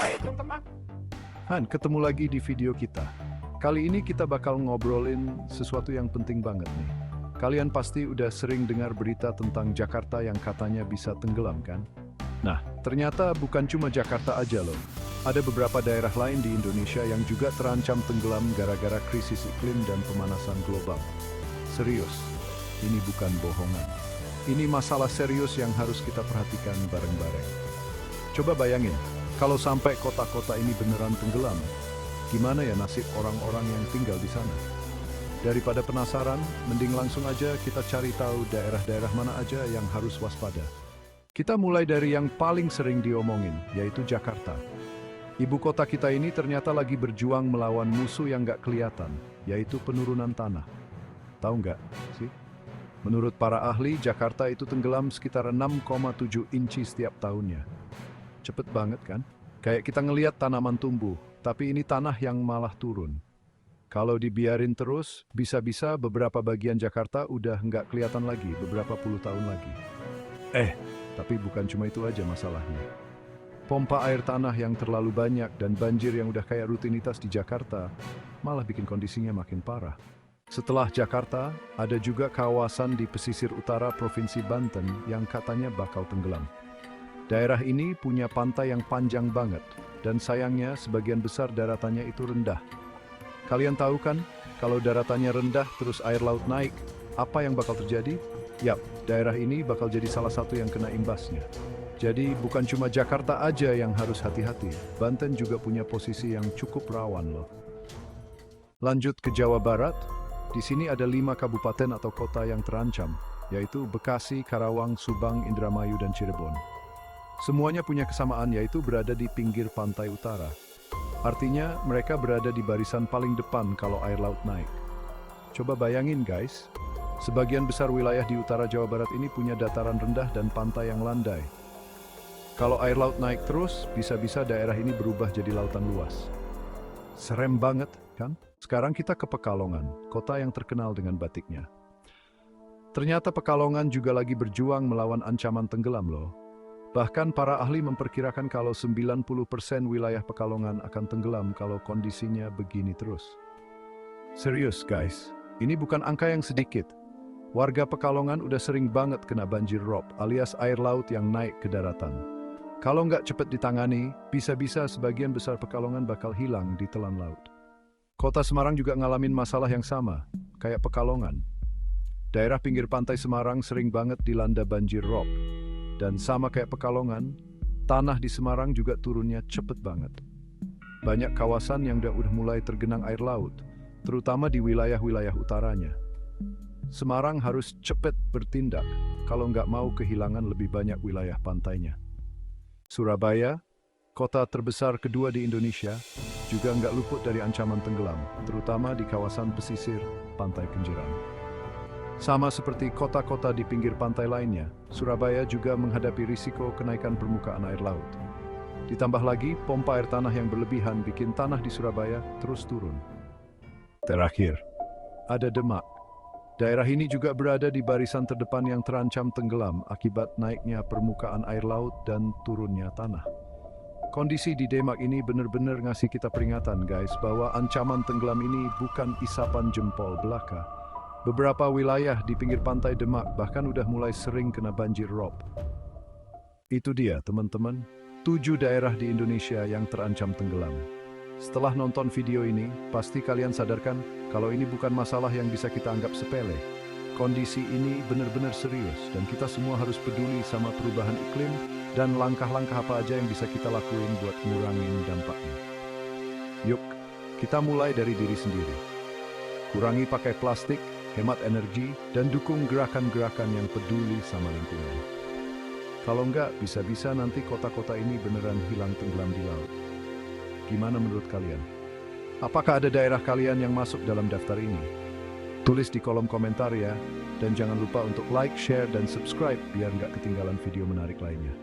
Hai teman-teman. Han, ketemu lagi di video kita. Kali ini kita bakal ngobrolin sesuatu yang penting banget nih. Kalian pasti udah sering dengar berita tentang Jakarta yang katanya bisa tenggelam kan? Nah, ternyata bukan cuma Jakarta aja loh. Ada beberapa daerah lain di Indonesia yang juga terancam tenggelam gara-gara krisis iklim dan pemanasan global. Serius, ini bukan bohongan. Ini masalah serius yang harus kita perhatikan bareng-bareng. Coba bayangin, kalau sampai kota-kota ini beneran tenggelam, gimana ya nasib orang-orang yang tinggal di sana? Daripada penasaran, mending langsung aja kita cari tahu daerah-daerah mana aja yang harus waspada. Kita mulai dari yang paling sering diomongin, yaitu Jakarta. Ibu kota kita ini ternyata lagi berjuang melawan musuh yang nggak kelihatan, yaitu penurunan tanah. Tahu nggak sih? Menurut para ahli, Jakarta itu tenggelam sekitar 6,7 inci setiap tahunnya. Cepet banget kan? Kayak kita ngelihat tanaman tumbuh, tapi ini tanah yang malah turun. Kalau dibiarin terus, bisa-bisa beberapa bagian Jakarta udah nggak kelihatan lagi beberapa puluh tahun lagi. Tapi bukan cuma itu aja masalahnya. Pompa air tanah yang terlalu banyak dan banjir yang udah kayak rutinitas di Jakarta malah bikin kondisinya makin parah. Setelah Jakarta, ada juga kawasan di pesisir utara Provinsi Banten yang katanya bakal tenggelam. Daerah ini punya pantai yang panjang banget, dan sayangnya sebagian besar daratannya itu rendah. Kalian tahu kan, kalau daratannya rendah terus air laut naik, apa yang bakal terjadi? Yap, daerah ini bakal jadi salah satu yang kena imbasnya. Jadi bukan cuma Jakarta aja yang harus hati-hati, Banten juga punya posisi yang cukup rawan loh. Lanjut ke Jawa Barat, di sini ada 5 kabupaten atau kota yang terancam, yaitu Bekasi, Karawang, Subang, Indramayu, dan Cirebon. Semuanya punya kesamaan, yaitu berada di pinggir pantai utara. Artinya, mereka berada di barisan paling depan kalau air laut naik. Coba bayangin guys, sebagian besar wilayah di utara Jawa Barat ini punya dataran rendah dan pantai yang landai. Kalau air laut naik terus, bisa-bisa daerah ini berubah jadi lautan luas. Serem banget, kan? Sekarang kita ke Pekalongan, kota yang terkenal dengan batiknya. Ternyata Pekalongan juga lagi berjuang melawan ancaman tenggelam loh. Bahkan para ahli memperkirakan kalau 90% wilayah Pekalongan akan tenggelam kalau kondisinya begini terus. Serius guys, ini bukan angka yang sedikit. Warga Pekalongan udah sering banget kena banjir rob alias air laut yang naik ke daratan. Kalau nggak cepat ditangani, bisa-bisa sebagian besar Pekalongan bakal hilang di telan laut. Kota Semarang juga ngalamin masalah yang sama, kayak Pekalongan. Daerah pinggir pantai Semarang sering banget dilanda banjir rob. Dan sama kayak Pekalongan, tanah di Semarang juga turunnya cepet banget. Banyak kawasan yang udah mulai tergenang air laut, terutama di wilayah-wilayah utaranya. Semarang harus cepet bertindak kalau nggak mau kehilangan lebih banyak wilayah pantainya. Surabaya, kota terbesar kedua di Indonesia, juga nggak luput dari ancaman tenggelam, terutama di kawasan pesisir Pantai Kenjeran. Sama seperti kota-kota di pinggir pantai lainnya, Surabaya juga menghadapi risiko kenaikan permukaan air laut. Ditambah lagi, pompa air tanah yang berlebihan bikin tanah di Surabaya terus turun. Terakhir, ada Demak. Daerah ini juga berada di barisan terdepan yang terancam tenggelam akibat naiknya permukaan air laut dan turunnya tanah. Kondisi di Demak ini benar-benar ngasih kita peringatan guys, bahwa ancaman tenggelam ini bukan isapan jempol belaka. Beberapa wilayah di pinggir pantai Demak bahkan udah mulai sering kena banjir rob. Itu dia teman-teman, 7 daerah di Indonesia yang terancam tenggelam. Setelah nonton video ini, pasti kalian sadarkan kalau ini bukan masalah yang bisa kita anggap sepele. Kondisi ini benar-benar serius dan kita semua harus peduli sama perubahan iklim dan langkah-langkah apa aja yang bisa kita lakuin buat ngurangin dampaknya. Yuk, kita mulai dari diri sendiri. Kurangi pakai plastik, hemat energi, dan dukung gerakan-gerakan yang peduli sama lingkungan. Kalau enggak, bisa-bisa nanti kota-kota ini beneran hilang tenggelam di laut. Gimana menurut kalian? Apakah ada daerah kalian yang masuk dalam daftar ini? Tulis di kolom komentar ya, dan jangan lupa untuk like, share, dan subscribe biar nggak ketinggalan video menarik lainnya.